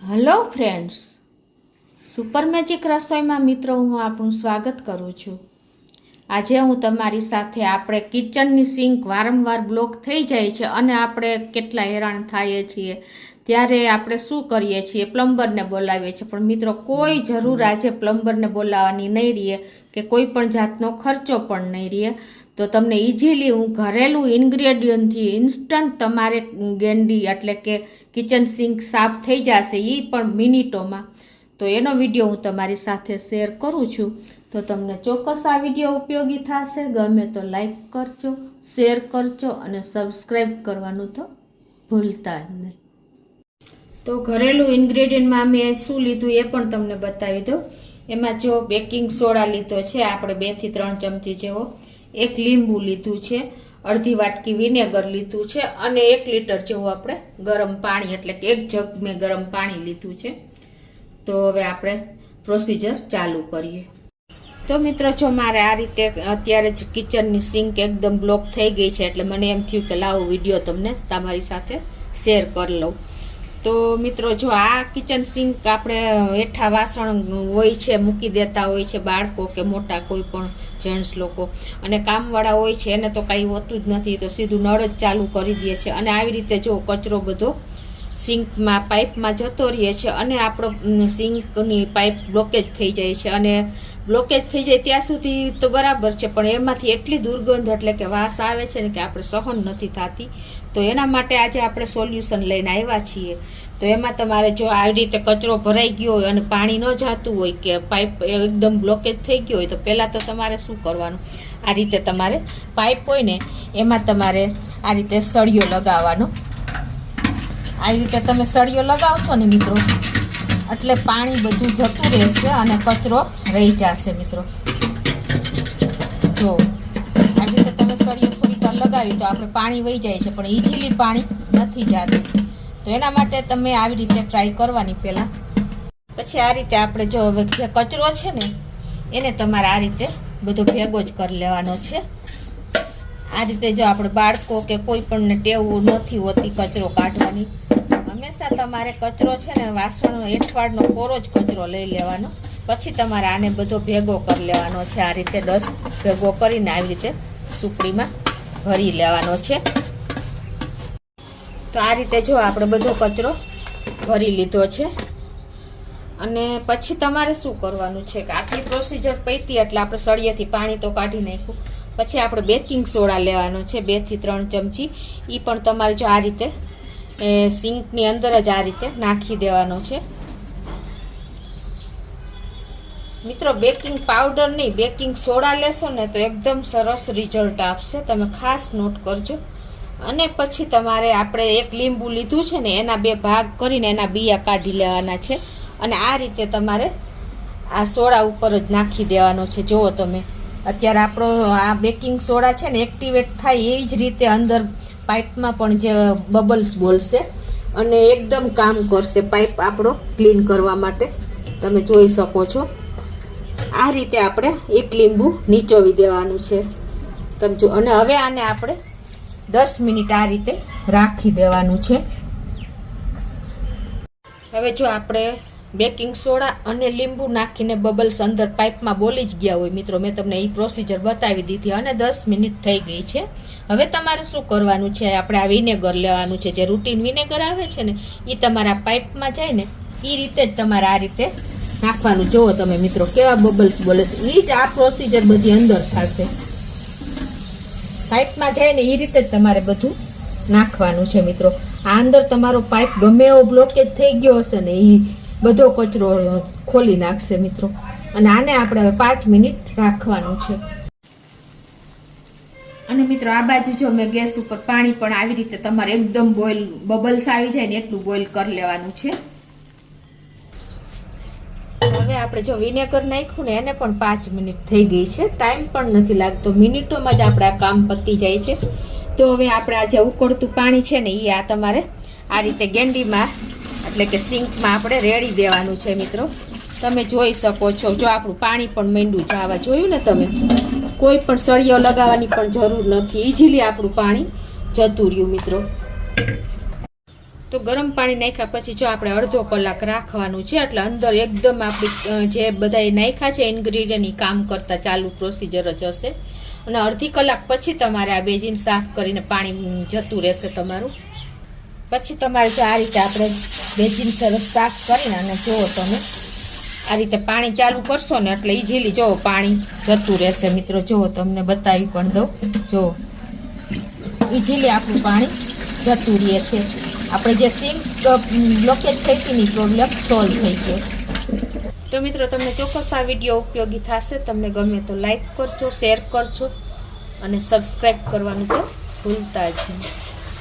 Hello friends, super magic રસોઈમાં મિત્રો હું આપનું સ્વાગત કરું છું। આજે હું તમારી સાથે આપણે કિચનની સિંક વારંવાર બ્લોક થઈ જાય છે અને આપણે કેટલા હેરાન થઈએ છીએ ત્યારે આપણે શું કરીએ છીએ, પ્લમ્બરને બોલાવીએ છીએ। પણ મિત્રો કોઈ જરૂર આજે પ્લમ્બરને બોલાવવાની નહીં રહે કે કોઈ પણ જાતનો ખર્ચો પણ નહીં રહે। તો તમને ઇઝીલી હું ઘરેલું ઇન્ગ્રેડિયન્ટથી ઇન્સ્ટન્ટ તમારે ગેંડી એટલે કે કિચન સિંક સાફ થઈ જશે, એ પણ મિનિટોમાં। તો એનો વિડીયો હું તમારી સાથે શેર કરું છું। તો તમને ચોક્કસ આ વિડીયો ઉપયોગી થશે। ગમે તો લાઈક કરજો, શેર કરજો અને સબસ્ક્રાઈબ કરવાનું તો ભૂલતા જ નહીં। તો ઘરેલું ઇન્ગ્રેડિયન્ટમાં મેં શું લીધું એ પણ તમને બતાવી દઉં। એમાં જો બેકિંગ સોડા લીધો છે આપણે 2 થી 3 ચમચી જેવો, 1 લીંબુ લીધું છે, અડધી વાટકી વિનેગર લીધું છે અને 1 લીટર જેવું આપણે ગરમ પાણી એટલે કે 1 જગ મેં ગરમ પાણી લીધું છે। તો હવે આપણે પ્રોસીજર ચાલુ કરીએ। તો મિત્રો જો મારે આ રીતે અત્યારે જ કિચનની સિંક એકદમ બ્લોક થઈ ગઈ છે એટલે મને એમ થયું કે લાવો વિડીયો તમને તમારી સાથે શેર કરી લઉં। તો મિત્રો જો આ કિચન સિંક આપણે હેઠા વાસણ હોય છે મૂકી દેતા હોય છે બાળકો કે મોટા કોઈ પણ જેન્ટ્સ લોકો, અને કામવાળા હોય છે એને તો કાંઈ હોતું જ નથી, તો સીધું નળ જ ચાલુ કરી દે છે અને આવી રીતે જો કચરો બધો સિંકમાં પાઇપમાં જતો રહે છે અને આપણો સિંકની પાઇપ બ્લોકેજ થઈ જાય છે। અને બ્લોકેજ થઈ જાય ત્યાં સુધી તો બરાબર છે, પણ એમાંથી એટલી દુર્ગંધ એટલે કે વાસ આવે છે ને કે આપણે સહન નથી થતી। તો એના માટે આજે આપણે સોલ્યુશન લઈને આવ્યા છીએ। તો એમાં તમારે જો આવી રીતે કચરો ભરાઈ ગયો હોય અને પાણી ન જતું હોય કે પાઇપ એકદમ બ્લોકેજ થઈ ગયો હોય તો પહેલાં તો તમારે શું કરવાનું, આ રીતે તમારે પાઇપ હોય ને એમાં તમારે આ રીતે સળિયો લગાવવાનો। આવી રીતે તમે સળિયો લગાવશો ને મિત્રો એટલે પાણી બધું જતું રહેશે અને કચરો રહી જશે। મિત્રો જો આવી રીતે તમે સળિયો થોડીક વાર લગાવી તો આપણે પાણી વહી જાય છે પણ ઇઝીલી પાણી નથી જતું। તો એના માટે તમે આવી રીતે ટ્રાય કરવાની પહેલાં। પછી આ રીતે આપણે જો હવે જે કચરો છે ને એને તમારે આ રીતે બધો ભેગો જ કરી લેવાનો છે। આ રીતે જો આપણે બાળકો કે કોઈ પણને ટેવ નથી હોતી કચરો કાઢવાની, હંમેશા તમારે કચરો છે ને વાસણનો એઠવાડનો કોરો જ કચરો લઈ લેવાનો, પછી તમારે આને બધો ભેગો કરી લેવાનો છે। આ રીતે ડસ્ટ ભેગો કરીને આવી રીતે સુપડીમાં ભરી લેવાનો છે। તો આ રીતે જો આપણે બધો કચરો ભરી લીધો છે અને પછી તમારે શું કરવાનું છે કે આટલી પ્રોસીજર પૈતી એટલે આપણે સળિયાથી પાણી તો કાઢી નાખ્યું। પછી આપણે બેકિંગ સોડા લેવાનો છે 2 થી 3 ચમચી, એ પણ તમારે જો આ રીતે સિંકની અંદર જ આ રીતે નાખી દેવાનો છે। મિત્રો બેકિંગ પાવડર નહીં, બેકિંગ સોડા લેશો ને તો એકદમ સરસ રિઝલ્ટ આપશે, તમે ખાસ નોટ કરજો। અને પછી તમારે આપણે 1 લીંબુ લીધું છે ને એના 2 ભાગ કરીને એના બીયા કાઢી લેવાના છે અને આ રીતે તમારે આ સોડા ઉપર જ નાખી દેવાનો છે। જુઓ તમે અત્યારે આપણો આ બેકિંગ સોડા છે ને એક્ટિવેટ થાય એ જ રીતે અંદર પાઇપમાં પણ જે બબલ્સ બોલશે અને એકદમ કામ કરશે પાઇપ આપણો ક્લીન કરવા માટે, તમે જોઈ શકો છો। આ રીતે આપણે 1 લીંબુ નીચોવી દેવાનું છે તમે જો, અને હવે આને આપણે 10 મિનિટ આ રીતે રાખી દેવાનું છે। હવે જો આપણે બેકિંગ સોડા અને લીંબુ નાખીને બબલ્સ અંદર પાઇપમાં બોલી જ ગયા હોય મિત્રો, મેં તમને એ પ્રોસીજર બતાવી દીધી અને 10 મિનિટ થઈ ગઈ છે। હવે તમારે શું કરવાનું છે, આપણે આ વિનેગર લેવાનું છે, જે રૂટીન વિનેગર આવે છે ને એ તમારા પાઇપમાં જાય ને એ રીતે જ તમારે આ રીતે નાખવાનું। જુઓ તમે મિત્રો કેવા બબલ્સ બોલે છે, એ જ આ પ્રોસીજર બધી અંદર થશે, પાઇપમાં જાય ને એ રીતે જ તમારે બધું નાખવાનું છે મિત્રો। આ અંદર તમારો પાઇપ ગમે એવો બ્લોકેજ થઈ ગયો હશે ને એ બધો કચરો ખોલી નાખશે મિત્રો। અને આને આપણે હવે 5 મિનિટ રાખવાનું છે। અને મિત્રો આ બાજુ જો મેં ગેસ ઉપર પાણી પણ આવી રીતે તમારે એકદમ બોઇલ બબલ્સ આવી જાય ને એટલું બોઇલ કરી લેવાનું છે। હવે આપણે જો વિનેગર નાખ્યું ને એને પણ 5 મિનિટ થઈ ગઈ છે, ટાઈમ પણ નથી લાગતો, મિનિટોમાં જ આપણે આ કામ પતી જાય છે। તો હવે આપણે આ જે ઉકળતું પાણી છે ને એ આ તમારે આ રીતે ગેંડીમાં એટલે કે સિંકમાં આપણે રેડી દેવાનું છે મિત્રો। તમે જોઈ શકો છો જો આપણું પાણી પણ માંડ્યું જવા, જોયું ને તમે, કોઈ પણ સળિયો લગાવવાની પણ જરૂર નથી, ઇઝીલી આપણું પાણી જતું રહ્યું મિત્રો। તો ગરમ પાણી નાખ્યા પછી જો આપણે અડધો કલાક રાખવાનું છે, એટલે અંદર એકદમ આપણી જે બધા નાખ્યા છે ઇન્ગ્રીડિયન્ટ એ કામ કરતા ચાલુ પ્રોસિજર જ હશે. અને અડધી કલાક પછી તમારે આ બેજીન સાફ કરીને પાણી જતું રહેશે તમારું. પછી તમારે જો આ રીતે આપણે બેજીન સરસ સાફ કરીને અને જુઓ તમે આ રીતે પાણી ચાલુ કરશો ને એટલે ઇઝીલી જુઓ પાણી જતું રહેશે મિત્રો. જુઓ તમને બતાવી પણ દઉં, જુઓ ઇઝીલી આપણું પાણી જતું રહે છે. આપણે જે સિંક બ્લોકેજ થઈ હતી ની પ્રોબ્લેમ સોલ્વ થઈ ગયો. તો મિત્રો તમને ચોક્કસ આ વિડીયો ઉપયોગી થશે. તમને ગમે તો લાઈક કરજો, શેર કરજો અને સબસ્ક્રાઈબ કરવાનું તો ભૂલતા જ નહીં.